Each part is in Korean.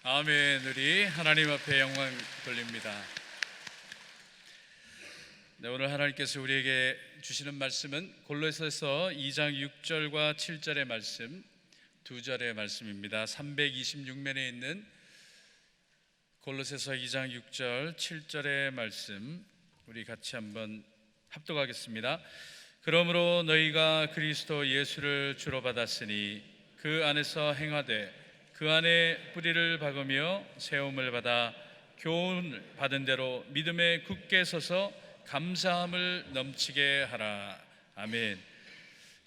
아멘. 우리 하나님 앞에 영광 돌립니다. 네, 오늘 하나님께서 우리에게 주시는 말씀은 골로새서 2장 6절과 7절의 말씀, 두 절의 말씀입니다. 326면에 있는 골로새서 2장 6절 7절의 말씀, 우리 같이 한번 합독하겠습니다. 그러므로 너희가 그리스도 예수를 주로 받았으니 그 안에서 행하되 그 안에 뿌리를 박으며 세움을 받아 교훈을 받은 대로 믿음에 굳게 서서 감사함을 넘치게 하라. 아멘.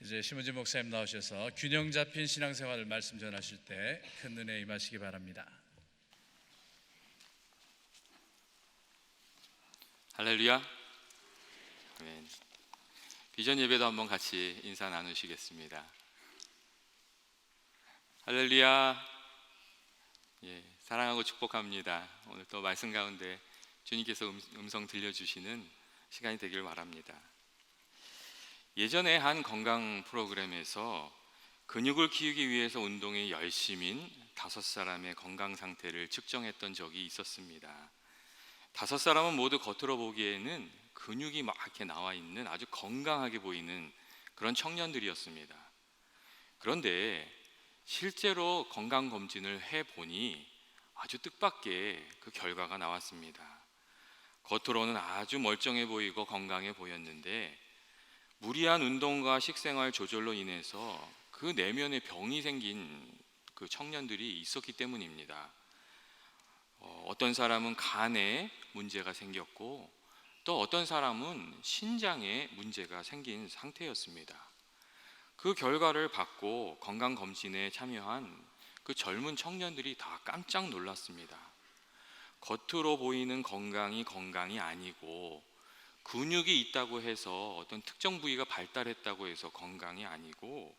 이제 심은진 목사님 나오셔서 균형 잡힌 신앙생활을 말씀 전하실 때 큰 은혜 임하시기 바랍니다. 할렐루야. 아멘. 비전 예배도 한번 같이 인사 나누시겠습니다. 할렐루야. 사랑하고 축복합니다. 오늘 또 말씀 가운데 주님께서 음성 들려주시는 시간이 되길 바랍니다. 예전에 한 건강 프로그램에서 근육을 키우기 위해서 운동에 열심인 5사람의 건강 상태를 측정했던 적이 있었습니다. 5사람은 모두 겉으로 보기에는 근육이 막 이렇게 나와 있는 아주 건강하게 보이는 그런 청년들이었습니다. 그런데 실제로 건강검진을 해보니 아주 뜻밖의 그 결과가 나왔습니다. 겉으로는 아주 멀쩡해 보이고 건강해 보였는데 무리한 운동과 식생활 조절로 인해서 그 내면에 병이 생긴 그 청년들이 있었기 때문입니다. 어떤 사람은 간에 문제가 생겼고 또 어떤 사람은 신장에 문제가 생긴 상태였습니다. 그 결과를 받고 건강검진에 참여한 그 젊은 청년들이 다 깜짝 놀랐습니다. 겉으로 보이는 건강이 아니고 근육이 있다고 해서 어떤 특정 부위가 발달했다고 해서 건강이 아니고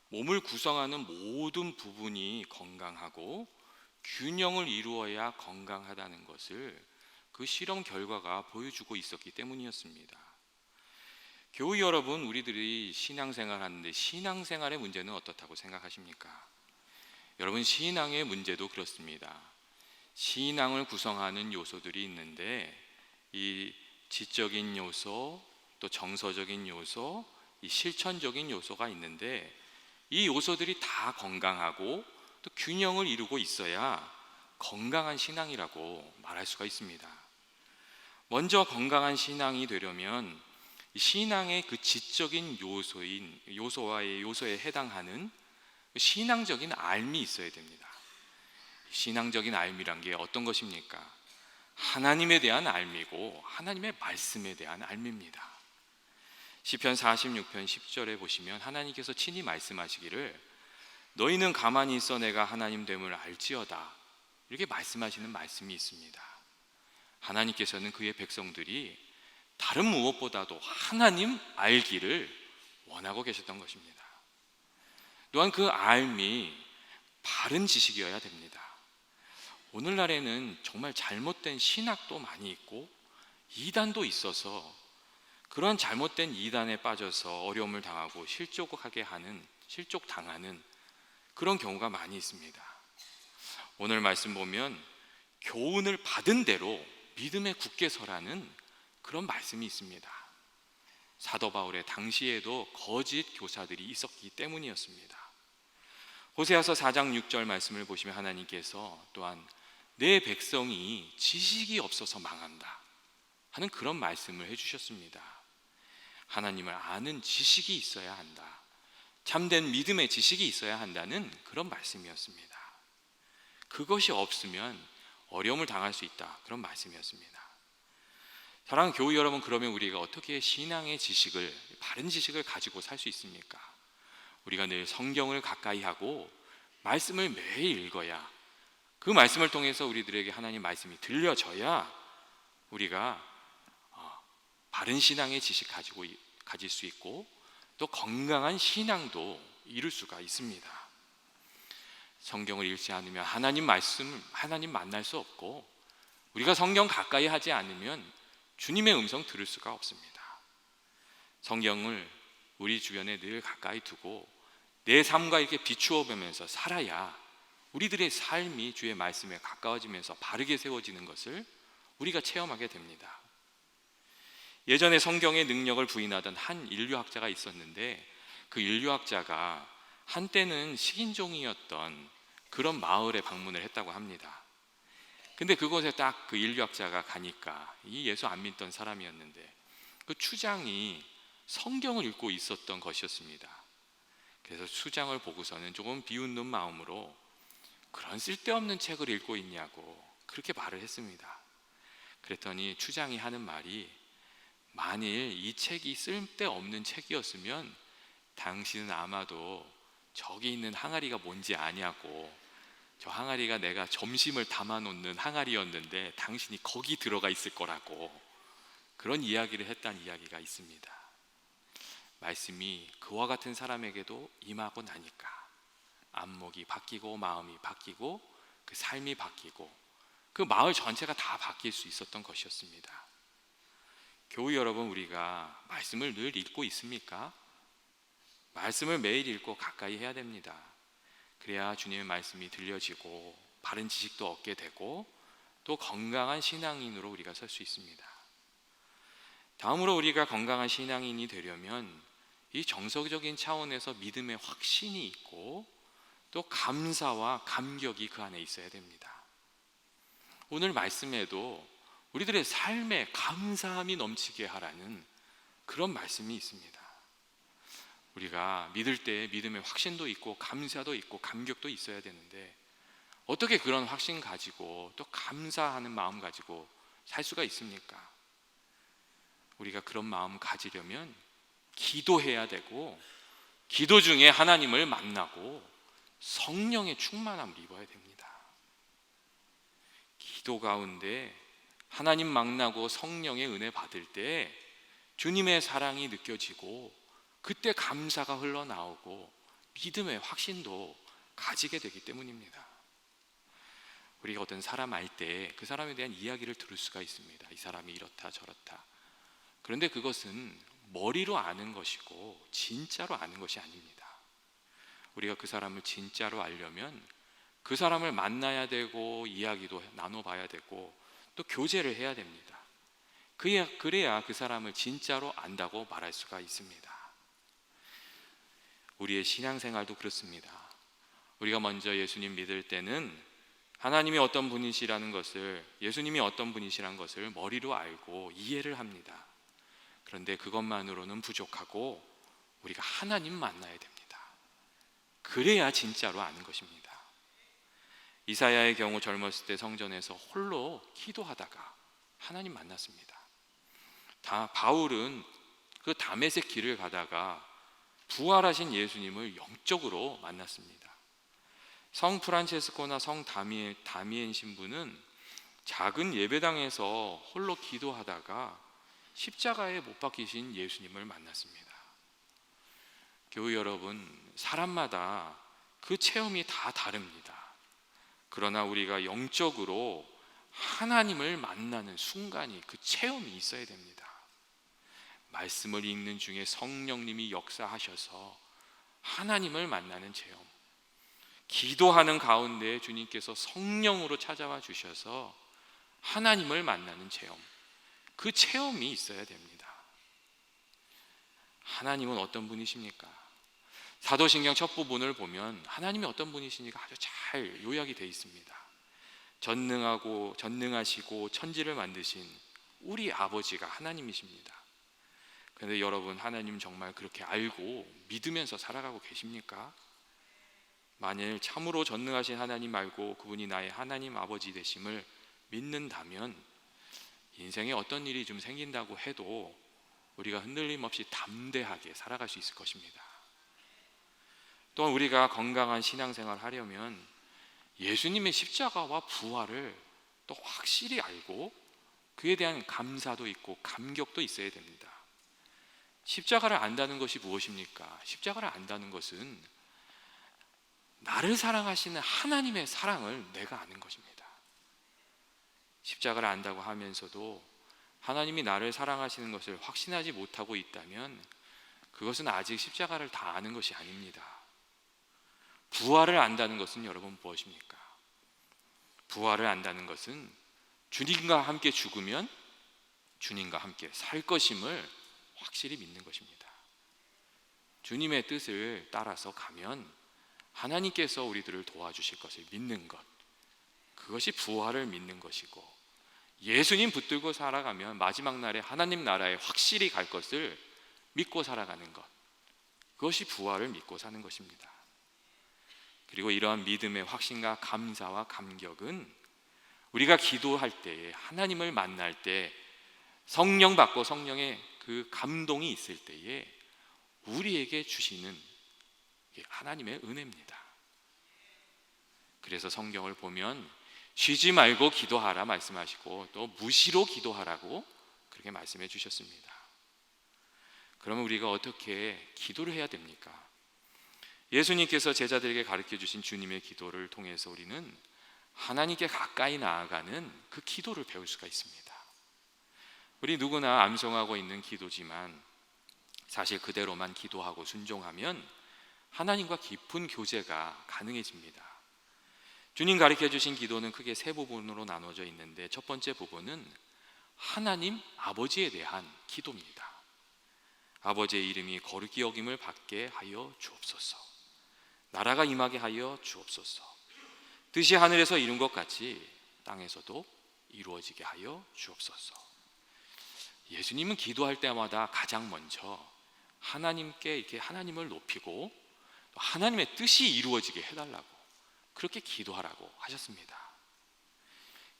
몸을 구성하는 모든 부분이 건강하고 균형을 이루어야 건강하다는 것을 그 실험 결과가 보여주고 있었기 때문이었습니다. 교우 여러분, 우리들이 신앙생활 하는데 신앙생활의 문제는 어떻다고 생각하십니까? 여러분, 신앙의 문제도 그렇습니다. 신앙을 구성하는 요소들이 있는데 이 지적인 요소, 또 정서적인 요소, 이 실천적인 요소가 있는데 이 요소들이 다 건강하고 또 균형을 이루고 있어야 건강한 신앙이라고 말할 수가 있습니다. 먼저 건강한 신앙이 되려면 신앙의 그 지적인 요소에 해당하는 신앙적인 알미 있어야 됩니다. 신앙적인 알미란 게 어떤 것입니까? 하나님에 대한 알미고 하나님의 말씀에 대한 알미입니다. 시편 46편 10절에 보시면 하나님께서 친히 말씀하시기를 너희는 가만히 있어 내가 하나님 됨을 알지어다, 이렇게 말씀하시는 말씀이 있습니다. 하나님께서는 그의 백성들이 다른 무엇보다도 하나님 알기를 원하고 계셨던 것입니다. 또한 그 알미 바른 지식이어야 됩니다. 오늘날에는 정말 잘못된 신학도 많이 있고 이단도 있어서 그러한 잘못된 이단에 빠져서 어려움을 당하고 실족당하는 그런 경우가 많이 있습니다. 오늘 말씀 보면 교훈을 받은 대로 믿음에 굳게 서라는 그런 말씀이 있습니다. 사도 바울의 당시에도 거짓 교사들이 있었기 때문이었습니다. 호세아서 4장 6절 말씀을 보시면 하나님께서 또한 내 백성이 지식이 없어서 망한다 하는 그런 말씀을 해주셨습니다. 하나님을 아는 지식이 있어야 한다, 참된 믿음의 지식이 있어야 한다는 그런 말씀이었습니다. 그것이 없으면 어려움을 당할 수 있다, 그런 말씀이었습니다. 사랑하는 교우 여러분, 그러면 우리가 어떻게 신앙의 지식을, 바른 지식을 가지고 살 수 있습니까? 우리가 늘 성경을 가까이 하고 말씀을 매일 읽어야, 그 말씀을 통해서 우리들에게 하나님 말씀이 들려져야 우리가 바른 신앙의 지식 가질 수 있고 또 건강한 신앙도 이룰 수가 있습니다. 성경을 읽지 않으면 하나님 만날 수 없고, 우리가 성경 가까이 하지 않으면 주님의 음성 들을 수가 없습니다. 성경을 우리 주변에 늘 가까이 두고 내 삶과 이렇게 비추어 보면서 살아야 우리들의 삶이 주의 말씀에 가까워지면서 바르게 세워지는 것을 우리가 체험하게 됩니다. 예전에 성경의 능력을 부인하던 한 인류학자가 있었는데, 그 인류학자가 한때는 식인종이었던 그런 마을에 방문을 했다고 합니다. 근데 그곳에 딱 그 인류학자가 가니까, 이 예수 안 믿던 사람이었는데 그 추장이 성경을 읽고 있었던 것이었습니다. 그래서 추장을 보고서는 조금 비웃는 마음으로 그런 쓸데없는 책을 읽고 있냐고 그렇게 말을 했습니다. 그랬더니 추장이 하는 말이, 만일 이 책이 쓸데없는 책이었으면 당신은 아마도 저기 있는 항아리가 뭔지 아냐고, 저 항아리가 내가 점심을 담아놓는 항아리였는데 당신이 거기 들어가 있을 거라고, 그런 이야기를 했다는 이야기가 있습니다. 말씀이 그와 같은 사람에게도 임하고 나니까 안목이 바뀌고 마음이 바뀌고 그 삶이 바뀌고 그 마을 전체가 다 바뀔 수 있었던 것이었습니다. 교우 여러분, 우리가 말씀을 늘 읽고 있습니까? 말씀을 매일 읽고 가까이 해야 됩니다. 그래야 주님의 말씀이 들려지고 바른 지식도 얻게 되고 또 건강한 신앙인으로 우리가 설 수 있습니다. 다음으로 우리가 건강한 신앙인이 되려면 이 정서적인 차원에서 믿음의 확신이 있고 또 감사와 감격이 그 안에 있어야 됩니다. 오늘 말씀에도 우리들의 삶에 감사함이 넘치게 하라는 그런 말씀이 있습니다. 우리가 믿을 때 믿음의 확신도 있고 감사도 있고 감격도 있어야 되는데, 어떻게 그런 확신 가지고 또 감사하는 마음 가지고 살 수가 있습니까? 우리가 그런 마음 가지려면 기도해야 되고, 기도 중에 하나님을 만나고 성령의 충만함을 입어야 됩니다. 기도 가운데 하나님 만나고 성령의 은혜 받을 때 주님의 사랑이 느껴지고, 그때 감사가 흘러나오고 믿음의 확신도 가지게 되기 때문입니다. 우리가 어떤 사람 알 때 그 사람에 대한 이야기를 들을 수가 있습니다. 이 사람이 이렇다 저렇다. 그런데 그것은 머리로 아는 것이고 진짜로 아는 것이 아닙니다. 우리가 그 사람을 진짜로 알려면 그 사람을 만나야 되고 이야기도 나눠봐야 되고 또 교제를 해야 됩니다. 그래야 그 사람을 진짜로 안다고 말할 수가 있습니다. 우리의 신앙생활도 그렇습니다. 우리가 먼저 예수님 믿을 때는 하나님이 어떤 분이시라는 것을, 예수님이 어떤 분이시라는 것을 머리로 알고 이해를 합니다. 그런데 그것만으로는 부족하고 우리가 하나님 만나야 됩니다. 그래야 진짜로 아는 것입니다. 이사야의 경우 젊었을 때 성전에서 홀로 기도하다가 하나님 만났습니다. 바울은 그 다메섹 길을 가다가 부활하신 예수님을 영적으로 만났습니다. 성 프란체스코나 성 다미엔 신부는 작은 예배당에서 홀로 기도하다가 십자가에 못 박히신 예수님을 만났습니다. 교우 여러분, 사람마다 그 체험이 다 다릅니다. 그러나 우리가 영적으로 하나님을 만나는 순간이, 그 체험이 있어야 됩니다. 말씀을 읽는 중에 성령님이 역사하셔서 하나님을 만나는 체험, 기도하는 가운데 주님께서 성령으로 찾아와 주셔서 하나님을 만나는 체험, 그 체험이 있어야 됩니다. 하나님은 어떤 분이십니까? 사도신경 첫 부분을 보면 하나님이 어떤 분이시니까 아주 잘 요약이 되어 있습니다. 전능하시고 천지를 만드신 우리 아버지가 하나님이십니다. 그런데 여러분, 하나님 정말 그렇게 알고 믿으면서 살아가고 계십니까? 만일 참으로 전능하신 하나님 알고 그분이 나의 하나님 아버지 되심을 믿는다면 인생에 어떤 일이 좀 생긴다고 해도 우리가 흔들림 없이 담대하게 살아갈 수 있을 것입니다. 또한 우리가 건강한 신앙생활을 하려면 예수님의 십자가와 부활을 또 확실히 알고 그에 대한 감사도 있고 감격도 있어야 됩니다. 십자가를 안다는 것이 무엇입니까? 십자가를 안다는 것은 나를 사랑하시는 하나님의 사랑을 내가 아는 것입니다. 십자가를 안다고 하면서도 하나님이 나를 사랑하시는 것을 확신하지 못하고 있다면 그것은 아직 십자가를 다 아는 것이 아닙니다. 부활을 안다는 것은 여러분 무엇입니까? 부활을 안다는 것은 주님과 함께 죽으면 주님과 함께 살 것임을 확실히 믿는 것입니다. 주님의 뜻을 따라서 가면 하나님께서 우리들을 도와주실 것을 믿는 것, 그것이 부활을 믿는 것이고, 예수님 붙들고 살아가면 마지막 날에 하나님 나라에 확실히 갈 것을 믿고 살아가는 것, 그것이 부활을 믿고 사는 것입니다. 그리고 이러한 믿음의 확신과 감사와 감격은 우리가 기도할 때에, 하나님을 만날 때, 성령 받고 성령의 그 감동이 있을 때에 우리에게 주시는 하나님의 은혜입니다. 그래서 성경을 보면 쉬지 말고 기도하라 말씀하시고, 또 무시로 기도하라고 그렇게 말씀해 주셨습니다. 그러면 우리가 어떻게 기도를 해야 됩니까? 예수님께서 제자들에게 가르쳐 주신 주님의 기도를 통해서 우리는 하나님께 가까이 나아가는 그 기도를 배울 수가 있습니다. 우리 누구나 암송하고 있는 기도지만 사실 그대로만 기도하고 순종하면 하나님과 깊은 교제가 가능해집니다. 주님 가르쳐 주신 기도는 크게 세 부분으로 나눠져 있는데, 첫 번째 부분은 하나님 아버지에 대한 기도입니다. 아버지의 이름이 거룩히 여김을 받게 하여 주옵소서. 나라가 임하게 하여 주옵소서. 뜻이 하늘에서 이룬 것 같이 땅에서도 이루어지게 하여 주옵소서. 예수님은 기도할 때마다 가장 먼저 하나님께 이렇게 하나님을 높이고 하나님의 뜻이 이루어지게 해달라고 그렇게 기도하라고 하셨습니다.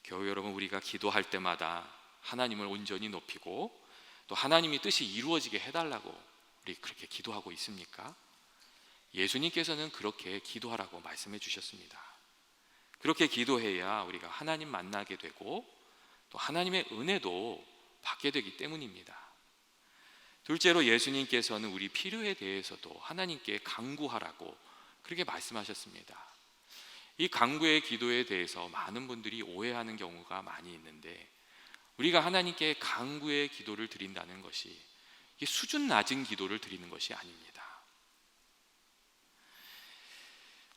교회 여러분, 우리가 기도할 때마다 하나님을 온전히 높이고 또 하나님의 뜻이 이루어지게 해달라고 우리 그렇게 기도하고 있습니까? 예수님께서는 그렇게 기도하라고 말씀해 주셨습니다. 그렇게 기도해야 우리가 하나님 만나게 되고 또 하나님의 은혜도 받게 되기 때문입니다. 둘째로 예수님께서는 우리 필요에 대해서도 하나님께 간구하라고 그렇게 말씀하셨습니다. 이 간구의 기도에 대해서 많은 분들이 오해하는 경우가 많이 있는데, 우리가 하나님께 간구의 기도를 드린다는 것이 수준 낮은 기도를 드리는 것이 아닙니다.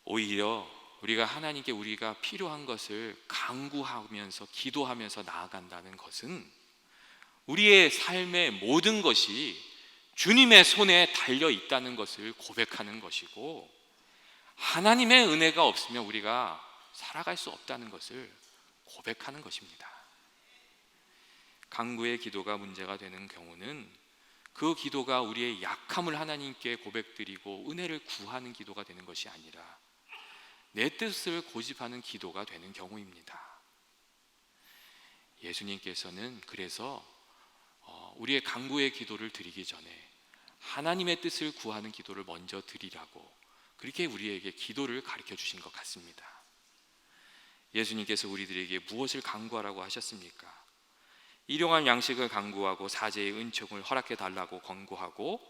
오히려 우리가 하나님께 우리가 필요한 것을 간구하면서 기도하면서 나아간다는 것은 우리의 삶의 모든 것이 주님의 손에 달려 있다는 것을 고백하는 것이고, 하나님의 은혜가 없으면 우리가 살아갈 수 없다는 것을 고백하는 것입니다. 간구의 기도가 문제가 되는 경우는 그 기도가 우리의 약함을 하나님께 고백드리고 은혜를 구하는 기도가 되는 것이 아니라 내 뜻을 고집하는 기도가 되는 경우입니다. 예수님께서는 그래서 우리의 간구의 기도를 드리기 전에 하나님의 뜻을 구하는 기도를 먼저 드리라고 그렇게 우리에게 기도를 가르쳐 주신 것 같습니다. 예수님께서 우리들에게 무엇을 간구하라고 하셨습니까? 일용할 양식을 간구하고 사제의 은총을 허락해 달라고 권고하고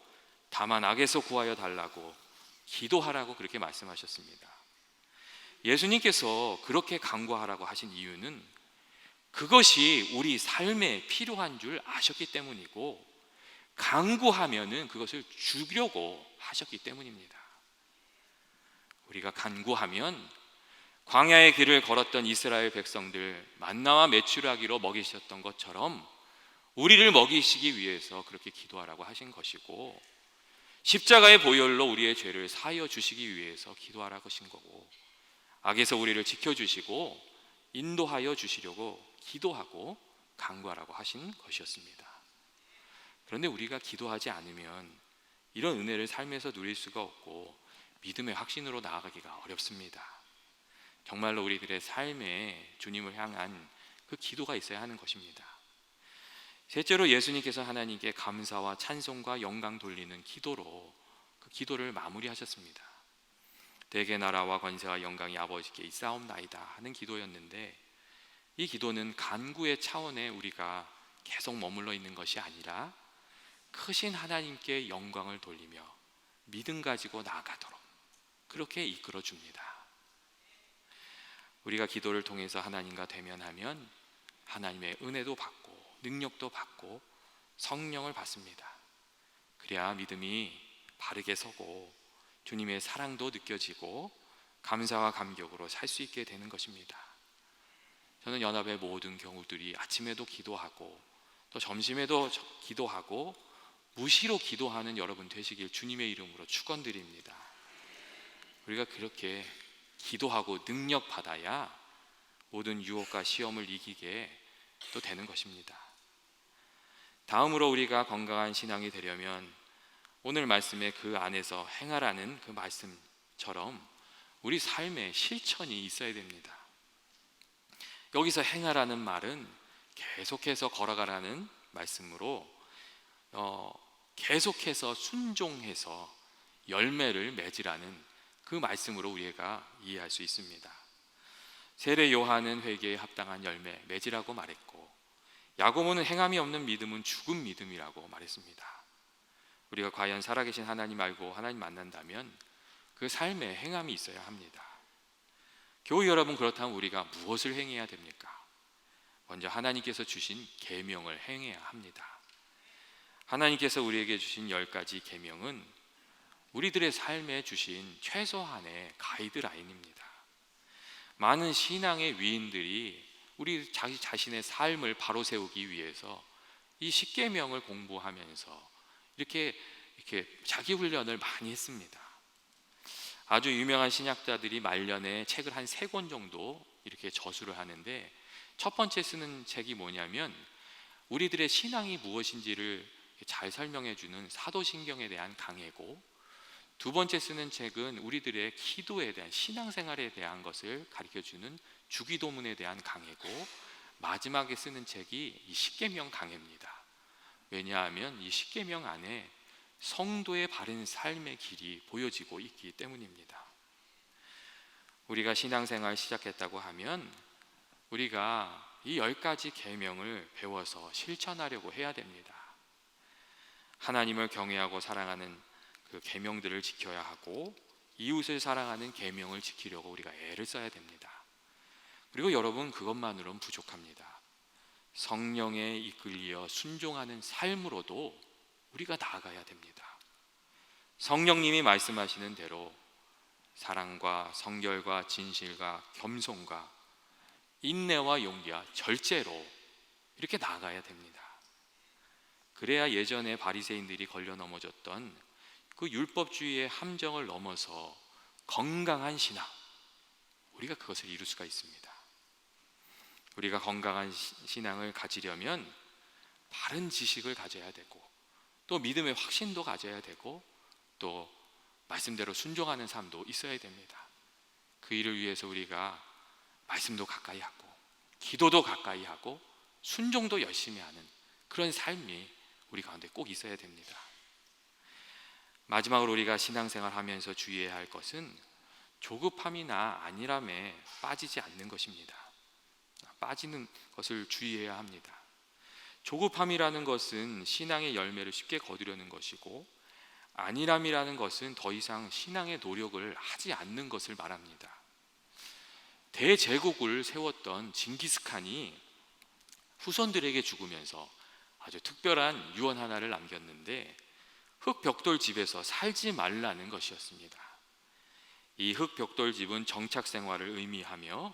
다만 악에서 구하여 달라고 기도하라고 그렇게 말씀하셨습니다. 예수님께서 그렇게 간구하라고 하신 이유는 그것이 우리 삶에 필요한 줄 아셨기 때문이고, 간구하면은 그것을 주려고 하셨기 때문입니다. 우리가 간구하면 광야의 길을 걸었던 이스라엘 백성들 만나와 메추라기로 먹이셨던 것처럼 우리를 먹이시기 위해서 그렇게 기도하라고 하신 것이고, 십자가의 보혈로 우리의 죄를 사하여 주시기 위해서 기도하라고 하신 거고, 악에서 우리를 지켜주시고 인도하여 주시려고 기도하고 간구하라고 하신 것이었습니다. 그런데 우리가 기도하지 않으면 이런 은혜를 삶에서 누릴 수가 없고 믿음의 확신으로 나아가기가 어렵습니다. 정말로 우리들의 삶에 주님을 향한 그 기도가 있어야 하는 것입니다. 셋째로 예수님께서 하나님께 감사와 찬송과 영광 돌리는 기도로 그 기도를 마무리하셨습니다. 대개 나라와 권세와 영광이 아버지께 있사옵나이다 하는 기도였는데, 이 기도는 간구의 차원에 우리가 계속 머물러 있는 것이 아니라 크신 하나님께 영광을 돌리며 믿음 가지고 나아가도록 그렇게 이끌어 줍니다. 우리가 기도를 통해서 하나님과 대면하면 하나님의 은혜도 받고 능력도 받고 성령을 받습니다. 그래야 믿음이 바르게 서고 주님의 사랑도 느껴지고 감사와 감격으로 살 수 있게 되는 것입니다. 저는 연합의 모든 경우들이 아침에도 기도하고 또 점심에도 기도하고 무시로 기도하는 여러분 되시길 주님의 이름으로 축원드립니다. 우리가 그렇게 기도하고 능력 받아야 모든 유혹과 시험을 이기게 또 되는 것입니다. 다음으로 우리가 건강한 신앙이 되려면 오늘 말씀의 그 안에서 행하라는 그 말씀처럼 우리 삶에 실천이 있어야 됩니다. 여기서 행하라는 말은 계속해서 걸어가라는 말씀으로 계속해서 순종해서 열매를 맺으라는 그 말씀으로 우리가 이해할 수 있습니다. 세례 요한은 회개에 합당한 열매 맺으라고 말했고, 야고보는 행함이 없는 믿음은 죽은 믿음이라고 말했습니다. 우리가 과연 살아계신 하나님 알고 하나님 만난다면 그 삶에 행함이 있어야 합니다. 교우 여러분, 그렇다면 우리가 무엇을 행해야 됩니까? 먼저 하나님께서 주신 계명을 행해야 합니다. 하나님께서 우리에게 주신 10가지 계명은 우리들의 삶에 주신 최소한의 가이드라인입니다. 많은 신앙의 위인들이 우리 자신의 삶을 바로 세우기 위해서 이 10계명을 공부하면서 이렇게 자기 훈련을 많이 했습니다. 아주 유명한 신학자들이 말년에 책을 한 3권 정도 이렇게 저술을 하는데, 첫 번째 쓰는 책이 뭐냐면 우리들의 신앙이 무엇인지를 잘 설명해 주는 사도신경에 대한 강해고, 두 번째 쓰는 책은 우리들의 기도에 대한 신앙생활에 대한 것을 가르쳐 주는 주기도문에 대한 강해고, 마지막에 쓰는 책이 이 십계명 강해입니다. 왜냐하면 이 십계명 안에 성도의 바른 삶의 길이 보여지고 있기 때문입니다. 우리가 신앙생활 시작했다고 하면 우리가 이 10가지 계명을 배워서 실천하려고 해야 됩니다. 하나님을 경외하고 사랑하는 그 계명들을 지켜야 하고, 이웃을 사랑하는 계명을 지키려고 우리가 애를 써야 됩니다. 그리고 여러분, 그것만으로는 부족합니다. 성령에 이끌려 순종하는 삶으로도 우리가 나아가야 됩니다. 성령님이 말씀하시는 대로 사랑과 성결과 진실과 겸손과 인내와 용기와 절제로 이렇게 나아가야 됩니다. 그래야 예전에 바리새인들이 걸려 넘어졌던 그 율법주의의 함정을 넘어서 건강한 신앙, 우리가 그것을 이룰 수가 있습니다. 우리가 건강한 신앙을 가지려면 바른 지식을 가져야 되고, 또 믿음의 확신도 가져야 되고, 또 말씀대로 순종하는 삶도 있어야 됩니다. 그 일을 위해서 우리가 말씀도 가까이 하고 기도도 가까이 하고 순종도 열심히 하는 그런 삶이 우리 가운데 꼭 있어야 됩니다. 마지막으로 우리가 신앙생활 하면서 주의해야 할 것은 조급함이나 안일함에 빠지지 않는 것입니다. 빠지는 것을 주의해야 합니다. 조급함이라는 것은 신앙의 열매를 쉽게 거두려는 것이고, 안일함이라는 것은 더 이상 신앙의 노력을 하지 않는 것을 말합니다. 대제국을 세웠던 징기스칸이 후손들에게 죽으면서 아주 특별한 유언 하나를 남겼는데, 흙벽돌 집에서 살지 말라는 것이었습니다. 이 흙벽돌 집은 정착 생활을 의미하며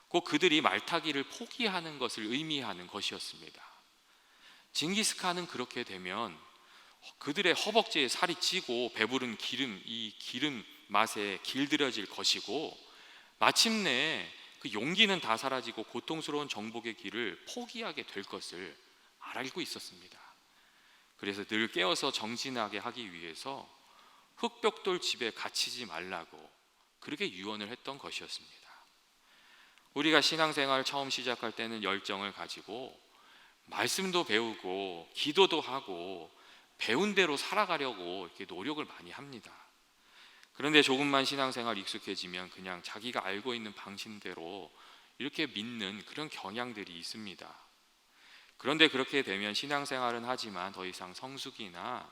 곧 그들이 말타기를 포기하는 것을 의미하는 것이었습니다. 징기스칸은 그렇게 되면 그들의 허벅지에 살이 찌고 배부른 이 기름 맛에 길들여질 것이고, 마침내 그 용기는 다 사라지고 고통스러운 정복의 길을 포기하게 될 것을 알고 있었습니다. 그래서 늘 깨어서 정진하게 하기 위해서 흙벽돌 집에 갇히지 말라고 그렇게 유언을 했던 것이었습니다. 우리가 신앙생활 처음 시작할 때는 열정을 가지고 말씀도 배우고 기도도 하고 배운 대로 살아가려고 이렇게 노력을 많이 합니다. 그런데 조금만 신앙생활 익숙해지면 그냥 자기가 알고 있는 방식대로 이렇게 믿는 그런 경향들이 있습니다. 그런데 그렇게 되면 신앙생활은 하지만 더 이상 성숙이나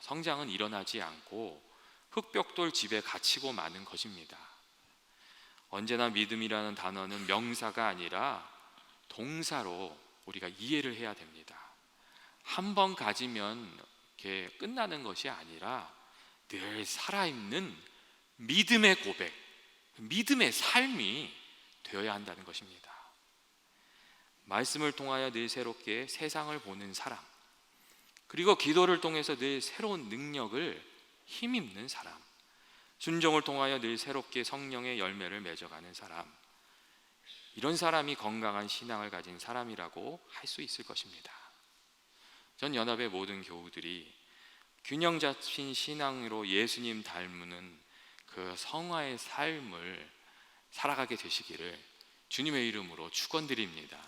성장은 일어나지 않고 흙벽돌 집에 갇히고 마는 것입니다. 언제나 믿음이라는 단어는 명사가 아니라 동사로 우리가 이해를 해야 됩니다. 한 번 가지면 이렇게 끝나는 것이 아니라 늘 살아있는 믿음의 고백, 믿음의 삶이 되어야 한다는 것입니다. 말씀을 통하여 늘 새롭게 세상을 보는 사람, 그리고 기도를 통해서 늘 새로운 능력을 힘입는 사람, 순종을 통하여 늘 새롭게 성령의 열매를 맺어가는 사람, 이런 사람이 건강한 신앙을 가진 사람이라고 할 수 있을 것입니다. 전 연합의 모든 교우들이 균형 잡힌 신앙으로 예수님 닮는 그 성화의 삶을 살아가게 되시기를 주님의 이름으로 축원드립니다.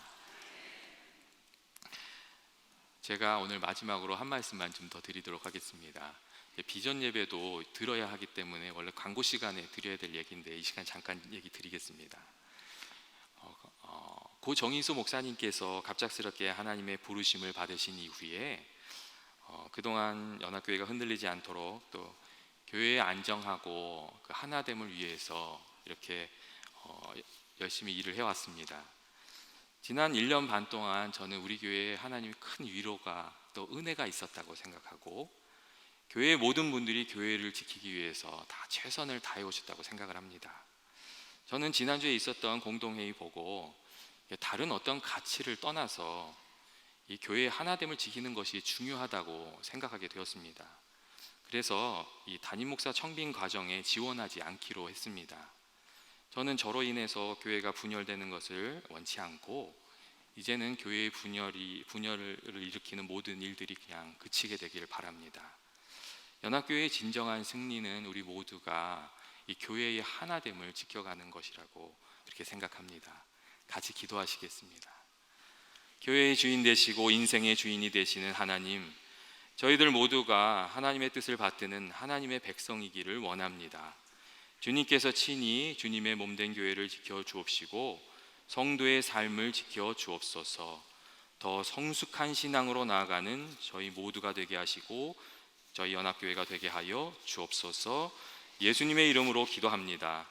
제가 오늘 마지막으로 한 말씀만 좀 더 드리도록 하겠습니다. 비전 예배도 들어야 하기 때문에 원래 광고 시간에 드려야 될 얘기인데 이 시간 잠깐 얘기 드리겠습니다. 고 정인수 목사님께서 갑작스럽게 하나님의 부르심을 받으신 이후에 그동안 연합교회가 흔들리지 않도록 또 교회의 안정하고 그 하나됨을 위해서 이렇게 열심히 일을 해왔습니다. 지난 1년 반 동안 저는 우리 교회에 하나님의 큰 위로가 또 은혜가 있었다고 생각하고, 교회의 모든 분들이 교회를 지키기 위해서 다 최선을 다해 오셨다고 생각을 합니다. 저는 지난주에 있었던 공동회의 보고 다른 어떤 가치를 떠나서 이 교회의 하나됨을 지키는 것이 중요하다고 생각하게 되었습니다. 그래서 이 담임 목사 청빙 과정에 지원하지 않기로 했습니다. 저는 저로 인해서 교회가 분열되는 것을 원치 않고, 이제는 교회의 분열을 일으키는 모든 일들이 그냥 그치게 되기를 바랍니다. 연합교회의 진정한 승리는 우리 모두가 이 교회의 하나됨을 지켜가는 것이라고 이렇게 생각합니다. 같이 기도하시겠습니다. 교회의 주인 되시고 인생의 주인이 되시는 하나님, 저희들 모두가 하나님의 뜻을 받드는 하나님의 백성이기를 원합니다. 주님께서 친히 주님의 몸된 교회를 지켜 주옵시고 성도의 삶을 지켜 주옵소서. 더 성숙한 신앙으로 나아가는 저희 모두가 되게 하시고 저희 연합교회가 되게 하여 주옵소서. 예수님의 이름으로 기도합니다.